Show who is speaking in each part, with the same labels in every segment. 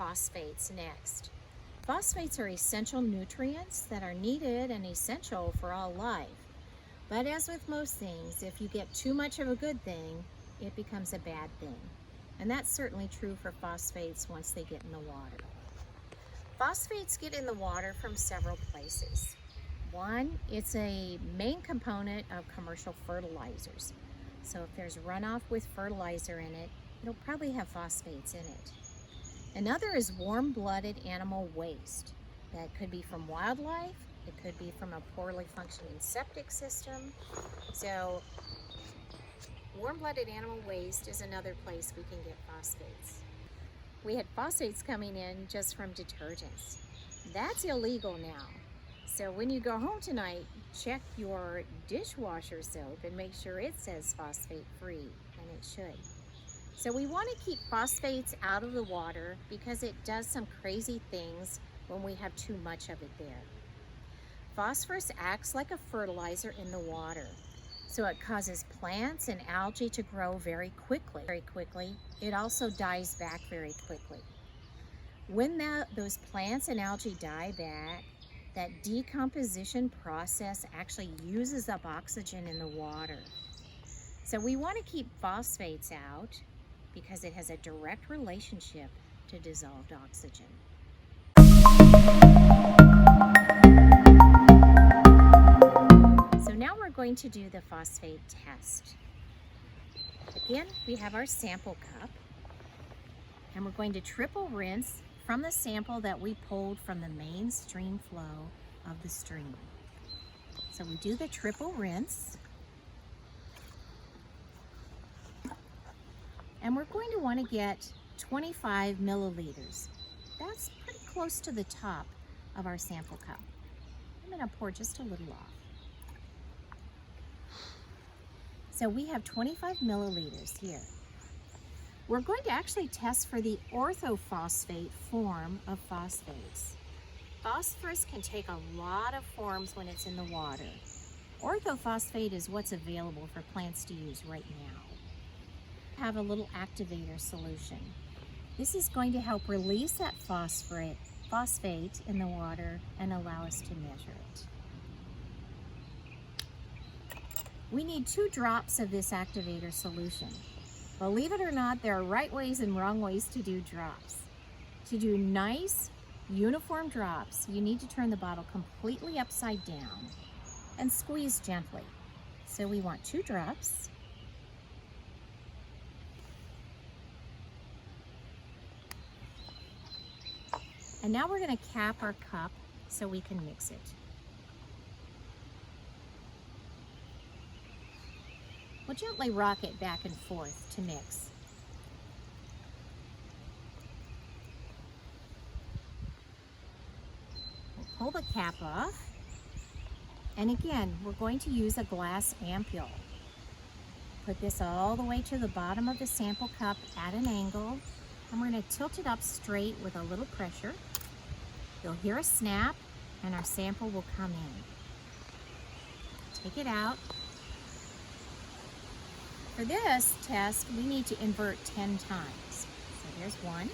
Speaker 1: phosphates next. Phosphates are essential nutrients that are needed and essential for all life. But as with most things, if you get too much of a good thing, it becomes a bad thing. And that's certainly true for phosphates once they get in the water. Phosphates get in the water from several places. One, it's a main component of commercial fertilizers. So if there's runoff with fertilizer in it, it'll probably have phosphates in it. Another is warm-blooded animal waste. That could be from wildlife, it could be from a poorly functioning septic system. So warm-blooded animal waste is another place we can get phosphates. We had phosphates coming in just from detergents. That's illegal now. So when you go home tonight, check your dishwasher soap and make sure it says phosphate free, and it should. So we want to keep phosphates out of the water because it does some crazy things when we have too much of it there. Phosphorus acts like a fertilizer in the water. So it causes plants and algae to grow very quickly. It also dies back very quickly. When those plants and algae die back, that decomposition process actually uses up oxygen in the water. So we want to keep phosphates out because it has a direct relationship to dissolved oxygen. So now we're going to do the phosphate test. Again, we have our sample cup, and we're going to triple rinse from the sample that we pulled from the main stream flow of the stream. So we do the triple rinse, and we're going to want to get 25 milliliters. That's pretty close to the top of our sample cup. I'm going to pour just a little off. So we have 25 milliliters here. We're going to actually test for the orthophosphate form of phosphates. Phosphorus can take a lot of forms when it's in the water. Orthophosphate is what's available for plants to use right now. Have a little activator solution. This is going to help release that phosphate in the water and allow us to measure it. We need 2 drops of this activator solution. Believe it or not, there are right ways and wrong ways to do drops. To do nice, uniform drops, you need to turn the bottle completely upside down and squeeze gently. So we want 2 drops. And now we're going to cap our cup so we can mix it. We'll gently rock it back and forth to mix. We'll pull the cap off. And again, we're going to use a glass ampule. Put this all the way to the bottom of the sample cup at an angle. And we're going to tilt it up straight with a little pressure. You'll hear a snap and our sample will come in. Take it out. For this test, we need to invert 10 times. So there's 1, 2,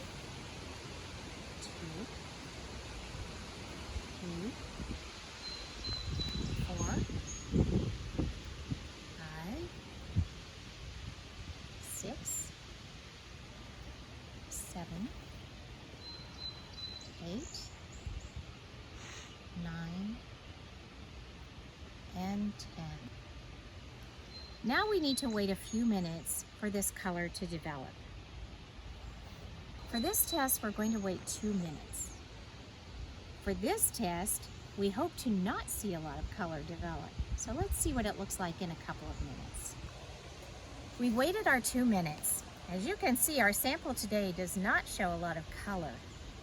Speaker 1: 3, 4, 5, 6, 7, 8, 9, and 10. Now we need to wait a few minutes for this color to develop. For this test, we're going to wait 2 minutes. For this test, we hope to not see a lot of color develop. So let's see what it looks like in a couple of minutes. We waited our 2 minutes. As you can see, our sample today does not show a lot of color.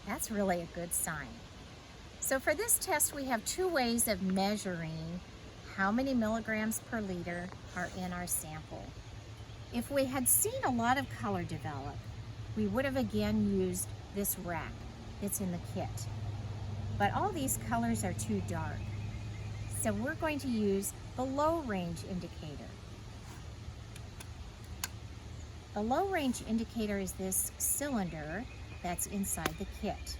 Speaker 1: That's really a good sign. So for this test, we have 2 ways of measuring how many milligrams per liter are in our sample. If we had seen a lot of color develop, we would have again used this rack that's in the kit. But all these colors are too dark. So we're going to use the low range indicator. The low range indicator is this cylinder that's inside the kit.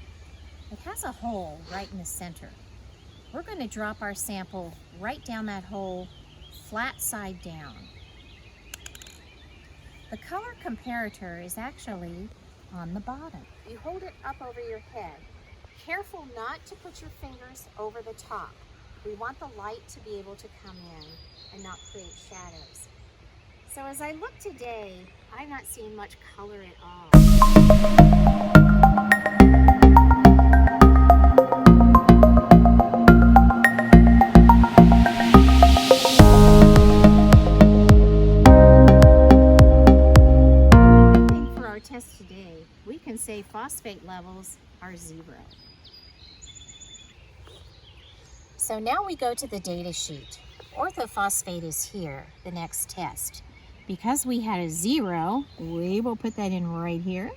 Speaker 1: It has a hole right in the center. We're going to drop our sample right down that hole, flat side down. The color comparator is actually on the bottom. You hold it up over your head. Careful not to put your fingers over the top. We want the light to be able to come in and not create shadows. So as I look today, I'm not seeing much color at all. For our test today, we can say phosphate levels are 0. So now we go to the data sheet. Orthophosphate is here, the next test. Because we had a 0, we will put that in right here.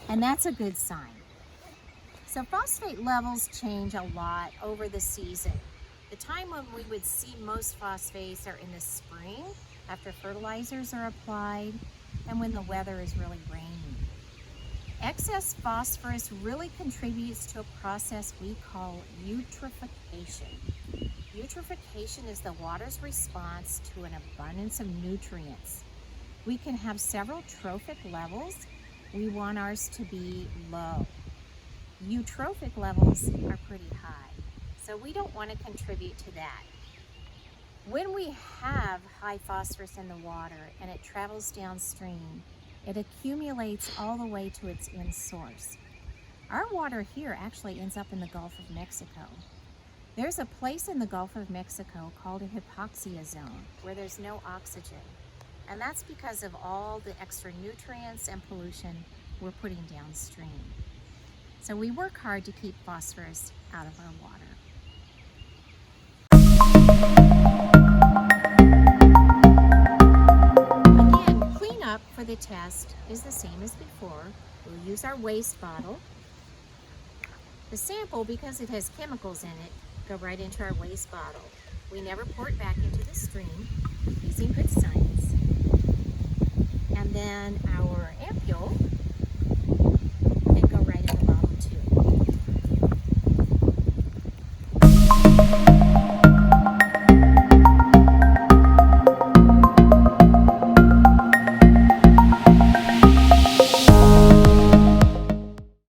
Speaker 1: And that's a good sign. So phosphate levels change a lot over the season. The time when we would see most phosphates are in the spring, after fertilizers are applied, and when the weather is really rainy. Excess phosphorus really contributes to a process we call eutrophication. Eutrophication is the water's response to an abundance of nutrients. We can have several trophic levels. We want ours to be low. Eutrophic levels are pretty high, so we don't want to contribute to that. When we have high phosphorus in the water and it travels downstream, it accumulates all the way to its end source. Our water here actually ends up in the Gulf of Mexico. There's a place in the Gulf of Mexico called a hypoxia zone where there's no oxygen. And that's because of all the extra nutrients and pollution we're putting downstream. So we work hard to keep phosphorus out of our water. Again, cleanup for the test is the same as before. We'll use our waste bottle. The sample, because it has chemicals in it, go right into our waste bottle. We never pour it back into the stream, using good science. And then our ampule